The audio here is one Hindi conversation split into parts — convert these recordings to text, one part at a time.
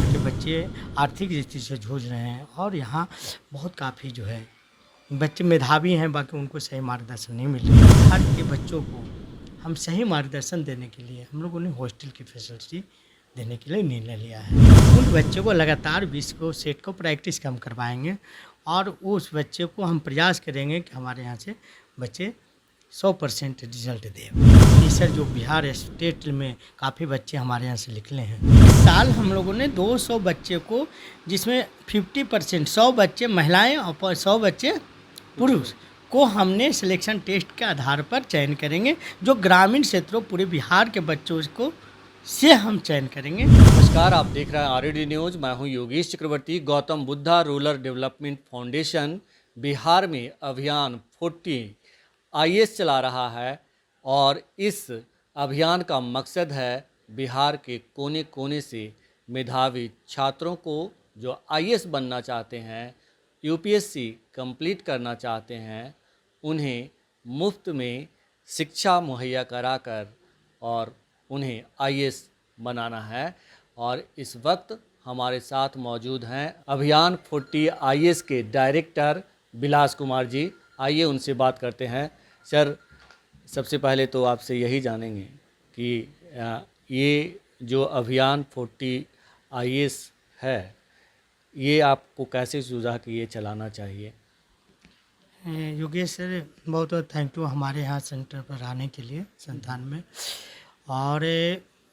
बिहार के बच्चे आर्थिक स्थिति से जूझ रहे हैं और यहाँ बहुत काफ़ी जो है बच्चे मेधावी हैं, बाकी उनको सही मार्गदर्शन नहीं मिल रहा है। बिहार के बच्चों को हम सही मार्गदर्शन देने के लिए हम लोगों ने हॉस्टल की फैसिलिटी देने के लिए निर्णय लिया है। उन बच्चों को लगातार 20 को सेट को प्रैक्टिस हम करवाएंगे और उस बच्चे को हम प्रयास करेंगे कि हमारे यहाँ से बच्चे 100% रिजल्ट दें। इस सर जो बिहार स्टेट में काफ़ी बच्चे हमारे यहाँ से निकले हैं। इस साल हम लोगों ने 200 बच्चे को, जिसमें 50% 100 बच्चे महिलाएं और 100 बच्चे पुरुष को हमने सिलेक्शन टेस्ट के आधार पर चयन करेंगे। जो ग्रामीण क्षेत्रों पूरे बिहार के बच्चों को से हम चयन करेंगे। नमस्कार, आप देख रहे हैं आरडी न्यूज। मैं हूं Yogesh Chakravarti. Gautam Buddha rural development foundation Bihar में अभियान 40 आईएएस चला रहा है और इस अभियान का मकसद है बिहार के कोने कोने से मेधावी छात्रों को जो आईएएस बनना चाहते हैं, यूपीएससी कंप्लीट करना चाहते हैं, उन्हें मुफ्त में शिक्षा मुहैया कराकर और उन्हें आईएएस बनाना है। और इस वक्त हमारे साथ मौजूद हैं अभियान 40 आईएएस के डायरेक्टर बिलास कुमार जी। आइए उनसे बात करते हैं। सर, सबसे पहले तो आपसे यही जानेंगे कि ये जो अभियान 40 आईएएस है, ये आपको कैसे सूझा कि ये चलाना चाहिए? योगेश सर, बहुत बहुत थैंक यू हमारे यहाँ सेंटर पर आने के लिए, संस्थान में। और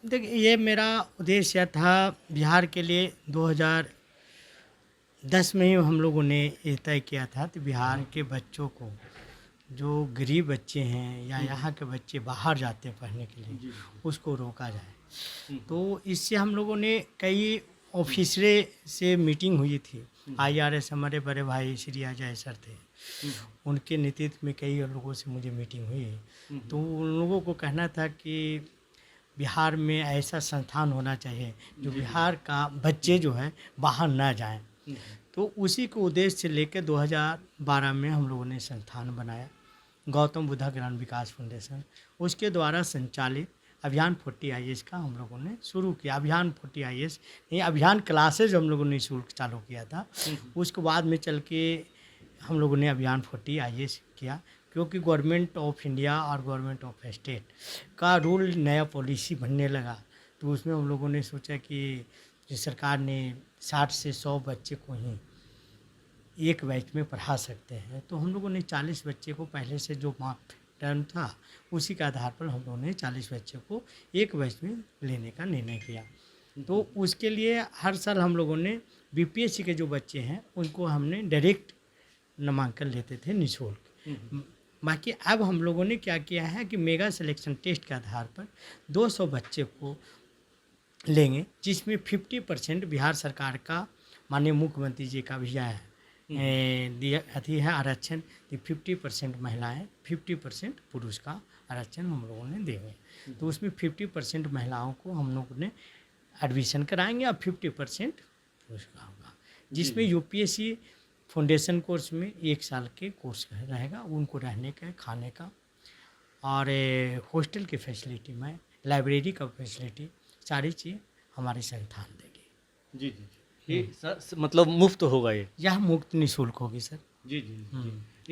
देखिए, ये मेरा उद्देश्य था बिहार के लिए 2010 में ही हम लोगों ने ये तय किया था कि बिहार के बच्चों को, जो गरीब बच्चे हैं या यहाँ के बच्चे बाहर जाते हैं पढ़ने के लिए, उसको रोका जाए। तो इससे हम लोगों ने कई ऑफिसरे से मीटिंग हुई थी। आईआरएस हमारे बड़े भाई श्री अजय सर थे, उनके नेतृत्व में कई लोगों से मुझे मीटिंग हुई। तो उन लोगों को कहना था कि बिहार में ऐसा संस्थान होना चाहिए जो बिहार का बच्चे जो है बाहर ना जाएं। तो उसी को उद्देश्य से लेकर 2012 में हम लोगों ने संस्थान बनाया, गौतम बुद्धा ग्रामीण विकास फाउंडेशन। उसके द्वारा संचालित अभियान 40 आईएएस का हम लोगों ने शुरू किया। अभियान 40 आईएएस ये अभियान क्लासेज हम लोगों ने शुल्क चालू किया था। उसके बाद में चल के हम लोगों ने अभियान 40 आईएएस किया, क्योंकि गवर्नमेंट ऑफ इंडिया और गवर्नमेंट ऑफ स्टेट का रूल नया पॉलिसी बनने लगा। तो उसमें हम लोगों ने सोचा कि सरकार ने 60 से 100 बच्चे को ही एक बैच में पढ़ा सकते हैं। तो हम लोगों ने 40 बच्चे को, पहले से जो टर्म था उसी के आधार पर हम लोगों ने 40 बच्चे को एक बैच में लेने का निर्णय किया। तो उसके लिए हर साल हम लोगों ने बीपीएससी के जो बच्चे हैं उनको हमने डायरेक्ट नामांकन लेते थे निःशुल्क। बाकी अब हम लोगों ने क्या किया है कि मेगा सिलेक्शन टेस्ट के आधार पर 200 बच्चे को लेंगे, जिसमें 50% बिहार सरकार का माननीय मुख्यमंत्री जी का भी है अथी है आरक्षण। 50% महिलाएं, 50% पुरुष का आरक्षण हम लोगों ने देंगे। तो उसमें 50% महिलाओं को हम लोगों ने एडमिशन कराएंगे और 50% पुरुष का होगा, जिसमें यूपीएससी फाउंडेशन कोर्स में 1 साल के कोर्स रहेगा। उनको रहने का, खाने का और हॉस्टल की फैसिलिटी में, लाइब्रेरी का फैसिलिटी, सारी चीज़ हमारे संस्थान देगी। जी जी, ये मतलब मुफ्त होगा? यह मुफ्त निःशुल्क होगी सर। जी जी।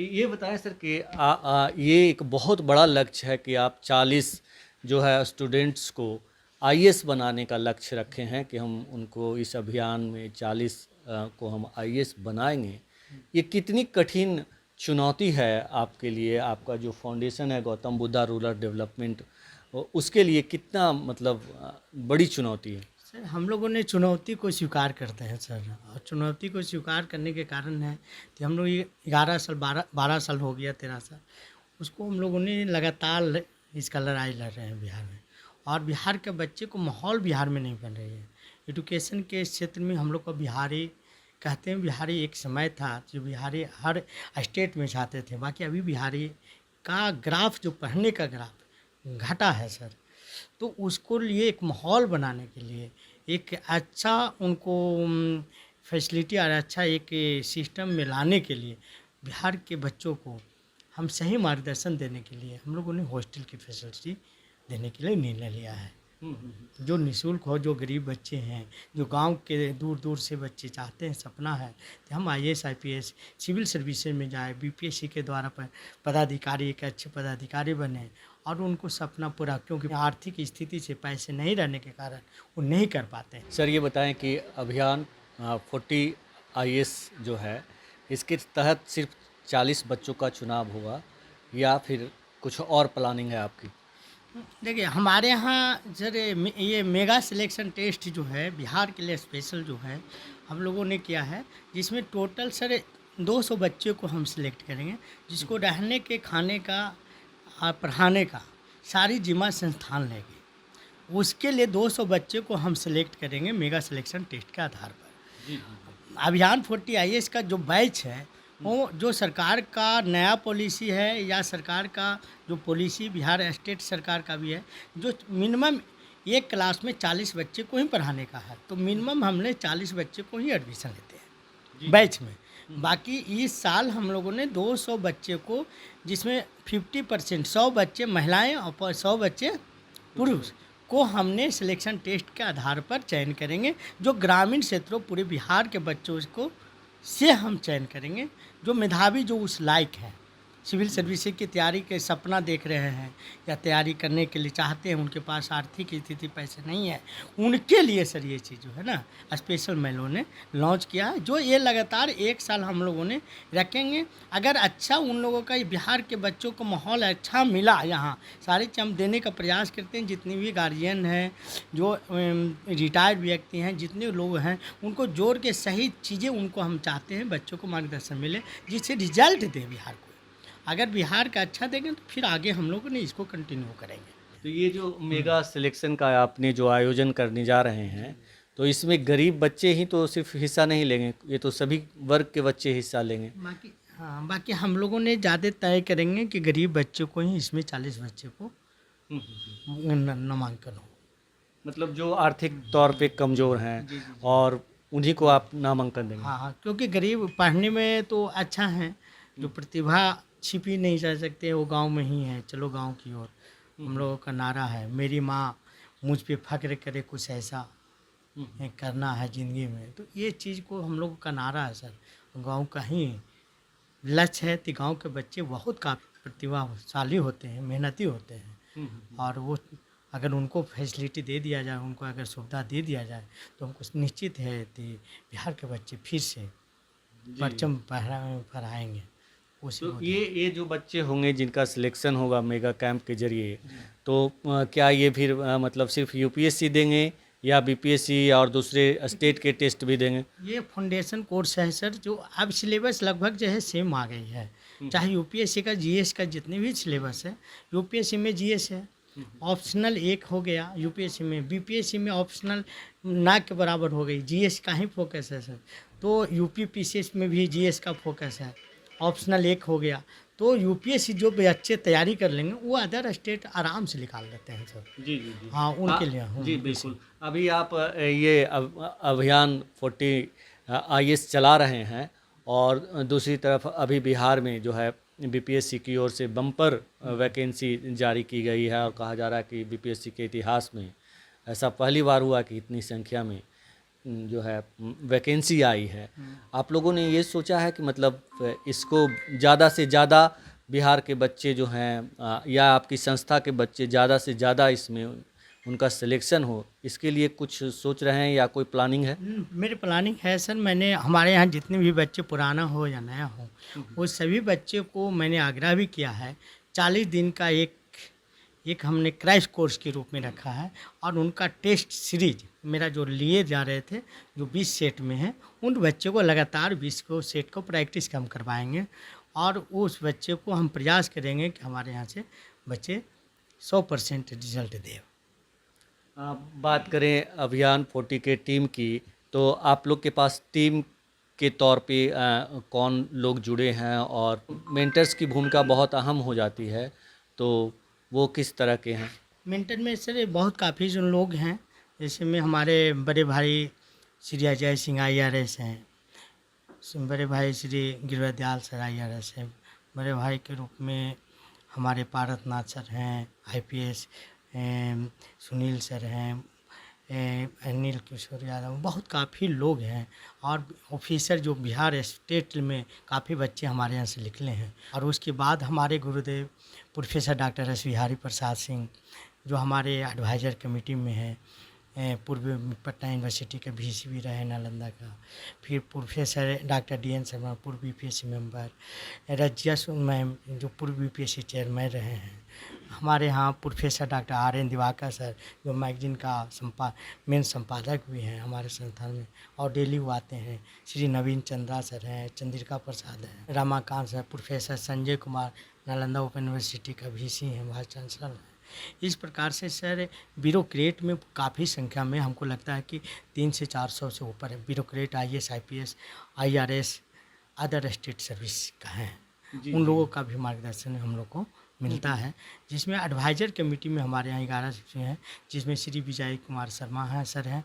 ये बताएं सर कि ये एक बहुत बड़ा लक्ष्य है कि आप 40 जो है स्टूडेंट्स को आईएएस बनाने का लक्ष्य रखे हैं कि हम उनको इस अभियान में 40 को हम आईएएस बनाएंगे। ये कितनी कठिन चुनौती है आपके लिए? आपका जो फाउंडेशन है गौतम बुद्धा रूरल डेवलपमेंट, उसके लिए कितना मतलब बड़ी चुनौती है? सर, हम लोगों ने चुनौती को स्वीकार करते हैं सर, और चुनौती को स्वीकार करने के कारण है कि हम लोग ये 11 साल 12 साल हो गया, 13 साल उसको हम लोगों ने लगातार इसका लड़ाई लड़ रहे हैं बिहार में। और बिहार के बच्चे को माहौल बिहार में नहीं बन रही है। एजुकेशन के क्षेत्र में हम लोग को बिहारी कहते हैं। बिहारी एक समय था जो बिहारी हर स्टेट में चाहते थे, बाकी अभी बिहारी का ग्राफ, जो पढ़ने का ग्राफ घटा है सर। तो उसको लिए एक माहौल बनाने के लिए, एक अच्छा उनको फैसिलिटी और अच्छा एक सिस्टम में लाने के लिए, बिहार के बच्चों को हम सही मार्गदर्शन देने के लिए हम लोगों ने हॉस्टल की फैसिलिटी देने के लिए निर्णय लिया है। जो निःशुल्क हो, जो गरीब बच्चे हैं, जो गांव के दूर दूर से बच्चे चाहते हैं, सपना है कि हम आईएएस आईपीएस सिविल सर्विसेज में जाए, बीपीएससी के द्वारा पदाधिकारी एक अच्छे पदाधिकारी बने और उनको सपना पूरा, क्योंकि आर्थिक स्थिति से पैसे नहीं रहने के कारण वो नहीं कर पाते हैं। सर ये बताएं कि अभियान 40 आईएएस जो है, इसके तहत सिर्फ 40 बच्चों का चुनाव होगा या फिर कुछ और प्लानिंग है आपकी? देखिए हमारे यहाँ सर ये मेगा सिलेक्शन टेस्ट जो है बिहार के लिए स्पेशल जो है हम लोगों ने किया है, जिसमें टोटल सर 200 बच्चे को हम सिलेक्ट करेंगे, जिसको रहने के, खाने का और पढ़ाने का सारी जिम्मा संस्थान लेंगे। उसके लिए 200 बच्चे को हम सिलेक्ट करेंगे मेगा सिलेक्शन टेस्ट के आधार पर। अभियान 40 आईएएस का जो बैच है वो जो सरकार का नया पॉलिसी है या सरकार का जो पॉलिसी बिहार स्टेट सरकार का भी है, जो मिनिमम एक क्लास में 40 बच्चे को ही पढ़ाने का है, तो मिनिमम हमने 40 बच्चे को ही एडमिशन लेते हैं बैच में। बाकी इस साल हम लोगों ने 200 बच्चे को, जिसमें 50% 100 बच्चे महिलाएं और 100 बच्चे पुरुष को हमने सिलेक्शन टेस्ट के आधार पर चयन करेंगे। जो ग्रामीण क्षेत्रों पूरे बिहार के बच्चों को से हम चयन करेंगे, जो मेधावी, जो उस लायक हैं, सिविल सर्विसेज की तैयारी के सपना देख रहे हैं या तैयारी करने के लिए चाहते हैं, उनके पास आर्थिक स्थिति पैसे नहीं है, उनके लिए सर ये चीज़ जो है ना स्पेशल मेलों ने लॉन्च किया है, जो ये लगातार 1 साल हम लोगों ने रखेंगे। अगर अच्छा उन लोगों का, बिहार के बच्चों को माहौल अच्छा मिला, यहाँ सारी चीज़ हम देने का प्रयास करते हैं। जितनी भी गार्जियन हैं, जो रिटायर्ड व्यक्ति हैं, जितने लोग हैं, उनको जोड़ के सही चीज़ें उनको हम चाहते हैं बच्चों को मार्गदर्शन मिले, जिससे रिजल्ट दे बिहार को। अगर बिहार का अच्छा देंगे तो फिर आगे हम लोग ने इसको कंटिन्यू करेंगे। तो ये जो मेगा सिलेक्शन का आपने जो आयोजन करने जा रहे हैं, तो इसमें गरीब बच्चे ही तो सिर्फ हिस्सा नहीं लेंगे, ये तो सभी वर्ग के बच्चे हिस्सा लेंगे। बाकी हम लोगों ने ज़्यादा तय करेंगे कि गरीब बच्चों को ही, इसमें 40 बच्चे को नामांकन हो। मतलब जो आर्थिक तौर पे कमज़ोर हैं और उन्हीं को आप नामांकन देंगे? हाँ, क्योंकि गरीब पढ़ने में तो अच्छा है, जो प्रतिभा छिपी नहीं जा सकते वो गांव में ही है। चलो गांव की ओर हम लोगों का नारा है, मेरी माँ मुझ पे फख्र करे, कुछ ऐसा करना है ज़िंदगी में। तो ये चीज़ को हम लोगों का नारा है सर, गांव का ही लक्ष्य है। तो गांव के बच्चे बहुत काफ़ी प्रतिभाशाली होते हैं, मेहनती होते हैं, और वो अगर उनको फैसिलिटी दे दिया जाए, उनको अगर सुविधा दे दिया जाए, तो हमको निश्चित है कि बिहार के बच्चे फिर से परचम फहराएंगे। तो ये जो बच्चे होंगे जिनका सिलेक्शन होगा मेगा कैंप के जरिए, तो क्या ये फिर मतलब सिर्फ यूपीएससी देंगे या बीपीएससी और दूसरे स्टेट के टेस्ट भी देंगे? ये फाउंडेशन कोर्स है सर, जो अब सिलेबस लगभग जो है सेम आ गई है। चाहे यूपीएससी का, जीएस का जितने भी सिलेबस है, यूपीएससी में जीएस है, ऑप्शनल एक हो गया यूपीएससी में, बीपीएससी में ऑप्शनल ना के बराबर हो गई, जीएस का ही फोकस है सर। तो यूपीपीसीएस में भी जीएस का फोकस है, ऑप्शनल एक हो गया। तो यूपीएससी जो बच्चे तैयारी कर लेंगे वो अदर स्टेट आराम से निकाल लेते हैं सर। जी जी जी हाँ, उनके लिए। जी बिल्कुल। अभी आप ये अभियान 40 आईएएस चला रहे हैं, और दूसरी तरफ अभी बिहार में जो है बीपीएससी की ओर से बम्पर वैकेंसी जारी की गई है, और कहा जा रहा है कि बीपीएससी के इतिहास में ऐसा पहली बार हुआ कि इतनी संख्या में जो है वैकेंसी आई है। आप लोगों ने ये सोचा है कि मतलब इसको ज़्यादा से ज़्यादा बिहार के बच्चे जो हैं या आपकी संस्था के बच्चे ज़्यादा से ज़्यादा इसमें उनका सिलेक्शन हो, इसके लिए कुछ सोच रहे हैं या कोई प्लानिंग है? मेरी प्लानिंग है सर। मैंने हमारे यहाँ जितने भी बच्चे पुराना हो या नया हो, वो सभी बच्चे को मैंने आग्रह भी किया है, 40 दिन का एक हमने क्रैश कोर्स के रूप में रखा है, और उनका टेस्ट सीरीज मेरा जो लिए जा रहे थे, जो 20 सेट में है, उन बच्चों को लगातार 20 को सेट को प्रैक्टिस हम करवाएंगे, और उस बच्चे को हम प्रयास करेंगे कि हमारे यहाँ से बच्चे 100% रिजल्ट दें। बात करें अभियान 40 के टीम की, तो आप लोग के पास टीम के तौर पे कौन लोग जुड़े हैं, और मेंटर्स की भूमिका बहुत अहम हो जाती है, तो वो किस तरह के हैं? मेंटर में सर बहुत काफ़ी जो लोग हैं, जैसे में हमारे बड़े भाई श्री अजय सिंह IRS हैं, बड़े भाई श्री गिरिवरदयाल सर IRS हैं, बड़े भाई के रूप में हमारे पारसनाथ सर हैं IPS, सुनील सर हैं, अनिल किशोर यादव, बहुत काफ़ी लोग हैं और ऑफिसर जो बिहार स्टेट में काफ़ी बच्चे हमारे यहाँ से निकले हैं। और उसके बाद हमारे गुरुदेव professor doctor S Bihari Prasad Singh जो हमारे एडवाइज़र कमेटी में है, पूर्व पटना यूनिवर्सिटी के VC भी रहे नालंदा का, फिर प्रोफेसर डॉक्टर DN शर्मा पूर्व UPSC मेंबर, रजिया मैम जो पूर्व UPSC चेयरमैन रहे हैं, हमारे यहाँ professor doctor RN Diwakar sir जो मैगजीन का मेन संपादक भी हैं हमारे संस्थान में और डेली वो आते हैं, श्री नवीन चंद्रा सर हैं, चंद्रिका प्रसाद हैं, Ramakant sir, professor Sanjay Kumar Nalanda open university का VC हैं, वाइस चांसलर हैं। इस प्रकार से सर ब्यूरोक्रेट में काफ़ी संख्या में हमको लगता है कि 300 से 400 से ऊपर है bureaucrat, IAS IPS IRS other state service का है। उन लोगों का भी मार्गदर्शन हम लोग को मिलता है, जिसमें एडवाइज़र कमेटी में हमारे यहाँ 11 सदस्य हैं, जिसमें श्री विजय कुमार शर्मा हैं सर हैं,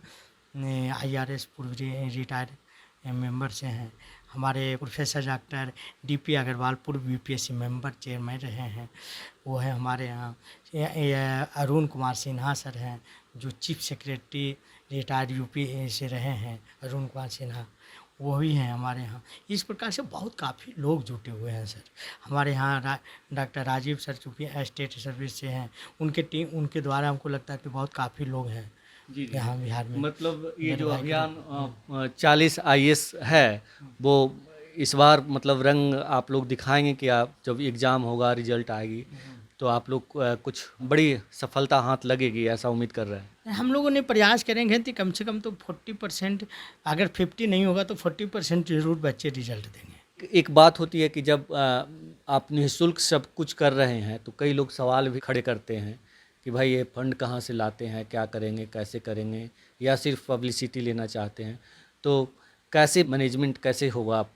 IRS पूर्व रिटायर्ड मेंबर से हैं, हमारे प्रोफेसर डॉक्टर DP अग्रवाल पूर्व UPSC मेंबर चेयरमैन रहे हैं, वो है हमारे यहाँ अरुण कुमार सिन्हा सर हैं जो चीफ सेक्रेटरी रिटायर्ड UP से रहे हैं, अरुण कुमार सिन्हा वो भी हैं हमारे यहाँ। इस प्रकार से बहुत काफ़ी लोग जुटे हुए हैं सर। हमारे यहाँ डॉक्टर राजीव सर चूँकि स्टेट सर्विस से हैं, उनके द्वारा हमको लगता है कि बहुत काफ़ी लोग हैं यहाँ बिहार में। मतलब ये जो अभियान 40 IAS है वो इस बार मतलब रंग आप लोग दिखाएंगे कि आप जब एग्ज़ाम होगा रिजल्ट आएगी तो आप लोग कुछ बड़ी सफलता हाथ लगेगी ऐसा उम्मीद कर रहे हैं? हम लोगों ने प्रयास करेंगे कि कम से कम तो 40%, अगर 50 नहीं होगा तो 40% जरूर बच्चे रिजल्ट देंगे। एक बात होती है कि जब आप निःशुल्क सब कुछ कर रहे हैं तो कई लोग सवाल भी खड़े करते हैं कि भाई ये फंड कहाँ से लाते हैं, क्या करेंगे, कैसे करेंगे, या सिर्फ पब्लिसिटी लेना चाहते हैं। तो कैसे मैनेजमेंट कैसे होगा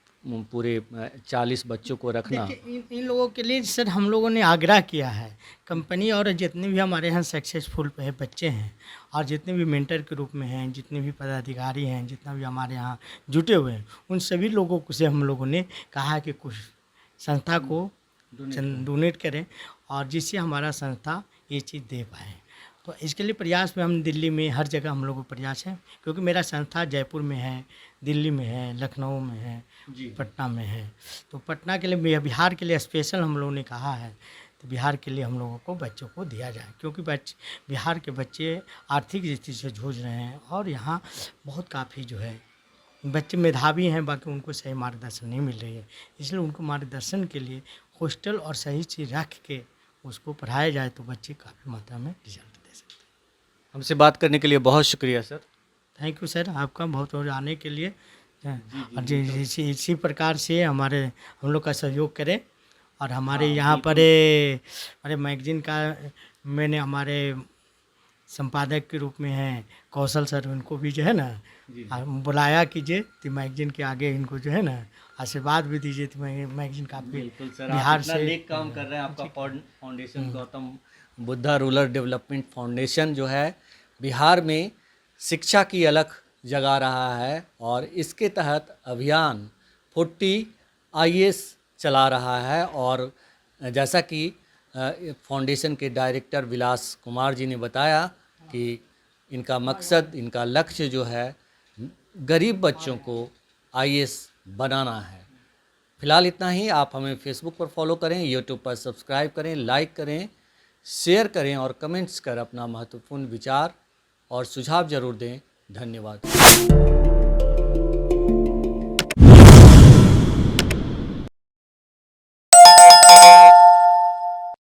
पूरे 40 बच्चों को रखना? इन लोगों के लिए सर हम लोगों ने आग्रह किया है, कंपनी और जितने भी हमारे यहाँ सक्सेसफुल बच्चे हैं और जितने भी मेंटर के रूप में हैं, जितने भी पदाधिकारी हैं, जितना भी हमारे यहाँ जुटे हुए हैं, उन सभी लोगों से हम लोगों ने कहा कि कुछ संस्था को डोनेट करें और जिससे हमारा संस्था ये चीज़ दे पाए। तो इसके लिए प्रयास में हम दिल्ली में हर जगह हम लोगों को प्रयास है, क्योंकि मेरा संस्था जयपुर में है, दिल्ली में है, लखनऊ में है, पटना में है। तो पटना के लिए बिहार के लिए स्पेशल हम लोगों ने कहा है तो बिहार के लिए हम लोगों को बच्चों को दिया जाए, क्योंकि बिहार के बच्चे आर्थिक स्थिति से जूझ रहे हैं और यहाँ बहुत काफ़ी जो है बच्चे मेधावी हैं, बाकी उनको सही मार्गदर्शन नहीं मिल रही है। इसलिए उनको मार्गदर्शन के लिए हॉस्टल और सही चीज़ रख के उसको पढ़ाया जाए तो बच्चे काफ़ी मात्रा में रिजल्ट दे सकते हैं। हमसे बात करने के लिए बहुत शुक्रिया सर। थैंक यू सर, आपका बहुत बहुत आने के लिए। और इसी प्रकार से हम लोग का सहयोग करें और हमारे यहाँ पर हमारे मैगजीन का मैंने हमारे संपादक के रूप में हैं कौशल सर, उनको भी जो है ना बुलाया कीजिए तो मैगजीन के आगे इनको जो है ना आशीर्वाद भी दीजिए तो मैगजीन काफ़ी बिहार से नेक काम कर रहे हैं। आपका foundation Gautam Buddha rural development foundation जो है बिहार में शिक्षा की अलख जगा रहा है और इसके तहत अभियान 40 IAS चला रहा है। और जैसा कि फाउंडेशन के डायरेक्टर विलास कुमार जी ने बताया कि इनका मकसद, इनका लक्ष्य जो है गरीब बच्चों को IAS बनाना है। फिलहाल इतना ही। आप हमें फेसबुक पर फॉलो करें, यूट्यूब पर सब्सक्राइब करें, लाइक करें, शेयर करें और कमेंट्स कर अपना महत्वपूर्ण विचार और सुझाव जरूर दें। धन्यवाद।